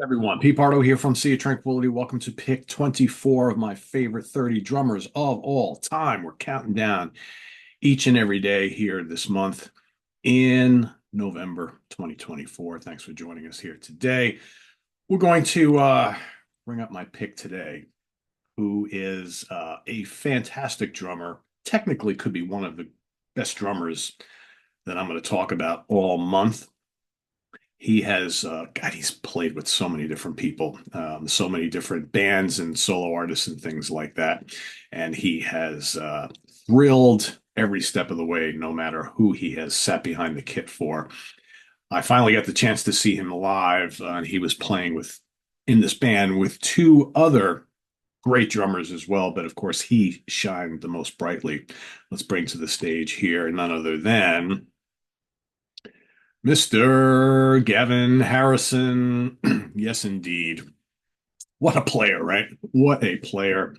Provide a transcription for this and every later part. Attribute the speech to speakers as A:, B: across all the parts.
A: Everyone, Pete Pardo here from Sea of Tranquility. Welcome to pick 24 of my favorite 30 drummers of all time. We're counting down each and every day here this month in November 2024. Thanks for joining us here today. We're going to bring up my pick today, who is a fantastic drummer. Technically, could be one of the best drummers that I'm going to talk about all month. He has, God, he's played with so many different people, so many different bands and solo artists and things like that. And he has thrilled every step of the way, no matter who he has sat behind the kit for. I finally got the chance to see him live, and he was playing with in this band with two other great drummers as well. But of course, he shined the most brightly. Let's bring to the stage here none other than Mr. Gavin Harrison. Yes, indeed. What a player, right? What a player.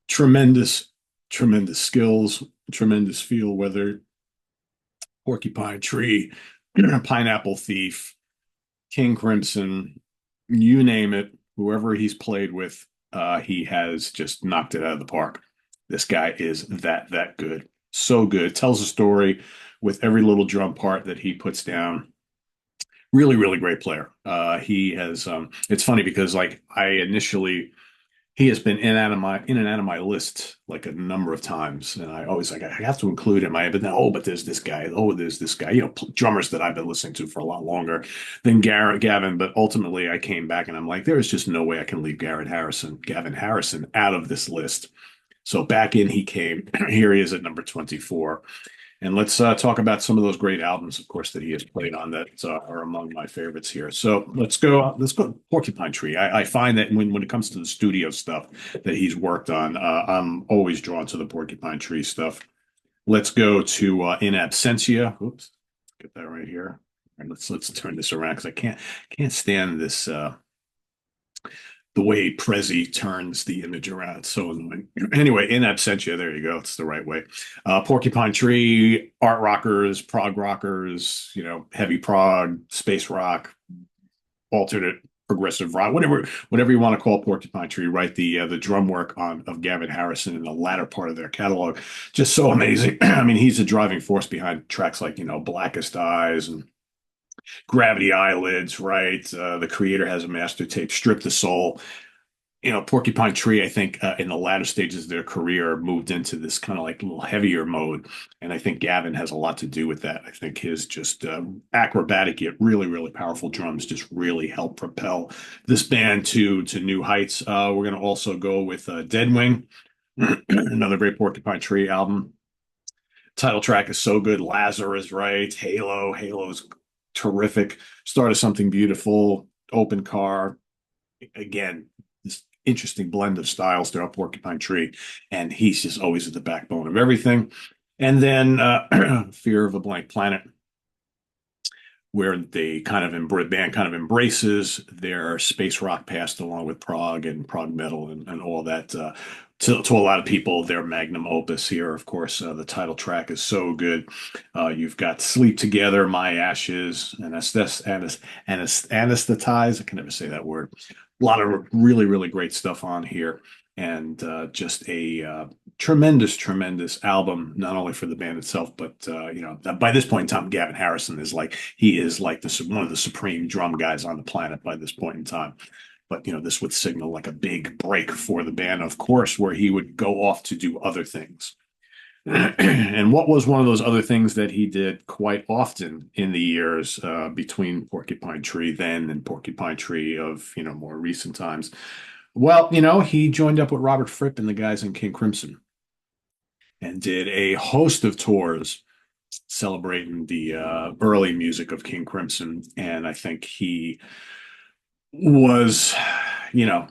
A: Tremendous, tremendous skills, tremendous feel, whether Porcupine Tree, Pineapple Thief, King Crimson, you name it, whoever he's played with, he has just knocked it out of the park. This guy is that good. So good. Tells a story with every little drum part that he puts down. Really, really great player. He has. It's funny because like I initially, he has been in and out of my list like a number of times, and I always like I have to include him. I have been but there's this guy. Oh, there's this guy. Drummers that I've been listening to for a lot longer than Garrett Gavin. But ultimately, I came back and I'm like, there is just no way I can leave Gavin Harrison, out of this list. So back in he came. Here he is at number 24. And let's talk about some of those great albums, of course, that he has played on that are among my favorites here. So let's go. Let's go Porcupine Tree. I find that when it comes to the studio stuff that he's worked on, I'm always drawn to the Porcupine Tree stuff. Let's go to In Absentia. Oops, get that right here. All right, let's turn this around because I can't stand this. The way Prezi turns the image around. It's so annoying. Anyway, in absentia, there you go. It's the right way. Porcupine Tree, art rockers, prog rockers, heavy prog, space rock, alternate progressive rock, whatever you want to call Porcupine Tree, right? The drum work on of Gavin Harrison in the latter part of their catalog, just so amazing. I mean, he's the driving force behind tracks like Blackest Eyes and Gravity Eyelids, right? The creator has a master tape, Strip the Soul. Porcupine Tree, I think in the latter stages of their career moved into this kind of like a little heavier mode. And I think Gavin has a lot to do with that. I think his just acrobatic yet really, really powerful drums just really help propel this band to new heights. We're going to also go with Deadwing, another great Porcupine Tree album. Title track is so good. Lazarus, right? Halo's terrific. Start of Something Beautiful, Open Car. Again, this interesting blend of styles throughout Porcupine Tree, and he's just always at the backbone of everything. And then Fear of a Blank Planet, where they band kind of embraces their space rock past along with prog and prog metal and all that. To a lot of people, their magnum opus here, of course, the title track is so good. You've got Sleep Together, My Ashes, and Anesthetize. I can never say that word. A lot of really, really great stuff on here. And just a tremendous, tremendous album, not only for the band itself, but by this point in time, Gavin Harrison he is like one of the supreme drum guys on the planet by this point in time. But this would signal like a big break for the band, of course, where he would go off to do other things. And what was one of those other things that he did quite often in the years between Porcupine Tree then and Porcupine Tree of more recent times? Well, he joined up with Robert Fripp and the guys in King Crimson and did a host of tours celebrating the early music of King Crimson. And I think he was, you know,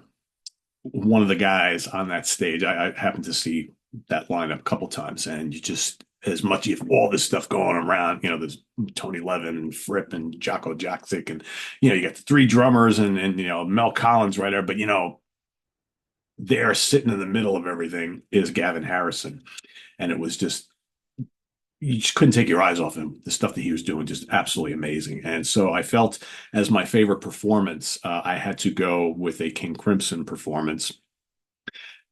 A: one of the guys on that stage. I happened to see that lineup a couple times, and you just as much you have all this stuff going around, there's Tony Levin and Fripp and Jocko Joxic, and you got the three drummers and Mel Collins right there, but there sitting in the middle of everything is Gavin Harrison, and it was just you just couldn't take your eyes off him. The stuff that he was doing, just absolutely amazing. And so I felt as my favorite performance, I had to go with a King Crimson performance.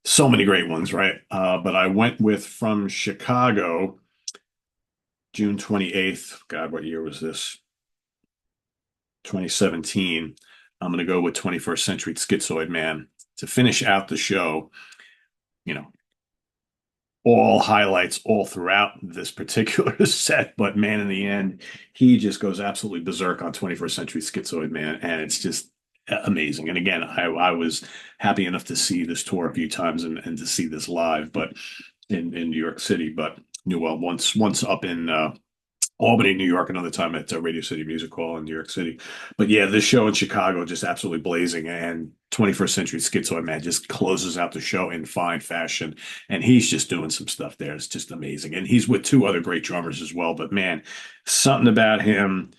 A: So many great ones, right? But I went with from Chicago, June 28th. God, what year was this? 2017. I'm going to go with 21st Century Schizoid Man to finish out the show. You know, all highlights all throughout this particular set, but man, in the end, he just goes absolutely berserk on 21st Century Schizoid Man, and it's just amazing. And again, I was happy enough to see this tour a few times and to see this live, but in New York City, but knew well once up in Albany, New York, another time at Radio City Music Hall in New York City. But yeah, this show in Chicago just absolutely blazing. And 21st Century Schizoid Man just closes out the show in fine fashion. And he's just doing some stuff there. It's just amazing. And he's with two other great drummers as well. But man, something about him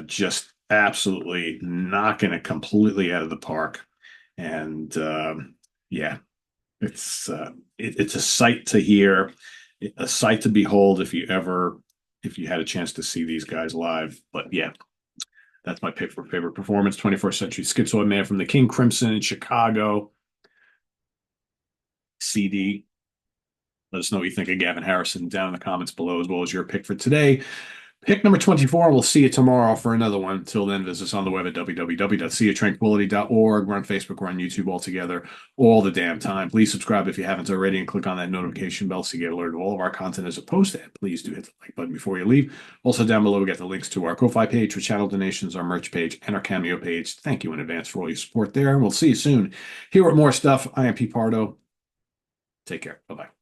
A: just absolutely knocking it completely out of the park. And yeah, it's a sight to hear, a sight to behold if you had a chance to see these guys live. But yeah, that's my pick for favorite performance. 21st Century Schizoid Man from the King Crimson in Chicago CD. Let us know what you think of Gavin Harrison down in the comments below, as well as your pick for today. Pick number 24. We'll see you tomorrow for another one. Until then, visit us on the web at www.seatranquility.org. We're on Facebook, we're on YouTube all together all the damn time. Please subscribe if you haven't already and click on that notification bell so you get alerted of all of our content as it posted. Please do hit the like button before you leave. Also, down below, we got the links to our Ko-Fi page for channel donations, our merch page, and our Cameo page. Thank you in advance for all your support there, and we'll see you soon here with more stuff. I am Pete Pardo. Take care. Bye-bye.